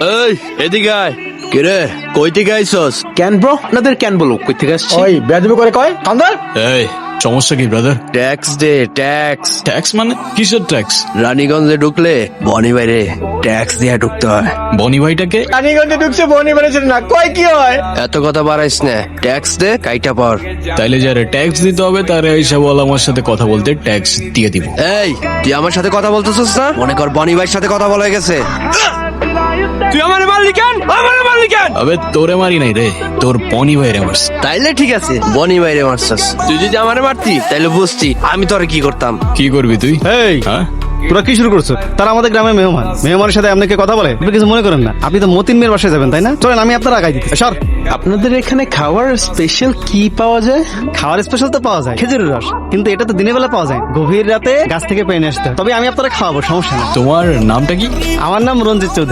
এই এদিকে আয়। কিরে কই থেকে আইছস? ক্যান ব্রো, আপনাদের ক্যান বলো, কই থেকে আসছি? ওই বেয়াদবি করে কয় কান্দার। এই সমস্যা কি ব্রাদার? ট্যাক্স দে ট্যাক্স। ট্যাক্স মানে কিসের ট্যাক্স? রানীগঞ্জে ঢুকলে বনি বাইরে ট্যাক্স দিয়ে ঢুকতে হয়। বনি ভাইটাকে? রানীগঞ্জে ঢুকছে বনি বেড়েছে না, কয় কি হয়? এত কথা বাড়াইস না, ট্যাক্স দে কাইটা পর। তাইলে যারা ট্যাক্স দিতে হবে তারা এইসব বল আমার সাথে কথা বলতে ট্যাক্স দিয়ে দিব। এই তুই আমার সাথে কথা বলতেছিস না? মনে কর বনি ভাইয়ের সাথে কথা বলা হয়ে গেছে। তুই আমারে মারলি কেন? আমারে মারলি কেন? আবে তোরে মারি নাই রে, তোর বনি ভাইরে মারছি। তাইলে ঠিক আছে, বনি বাইরে মারছস। তুই যদি আমারে মারতি তাইলে বুঝতি আমি তোরে কি করতাম। কি করবি তুই? এই হ্যাঁ তোরা কি শুরু করছো? তারা আমাদের গ্রামের মেহমান, মেহমানের সাথে আপনাকে কথা বলে আপনি কিছু মনে করেন না। আপনি তো মতিন মেয়ের বাসায় যাবেন তাই না? চলেন আমি আপনার আগাই দিচ্ছি। সর। আপনাদের এখানে খাবার স্পেশাল কি পাওয়া যায়? খাবার স্পেশাল তো পাওয়া যায় খেজুরের রস, কিন্তু এটা তো দিনের বেলা পাওয়া যায়, গভীর রাতে গাছ থেকে পেয়ে নিয়ে আসতে হয়। তবে আমি আপনারা খাওয়াবো, সমস্যা নেই। তোমার নামটা কি? আমার নাম রঞ্জিত চৌধুরী।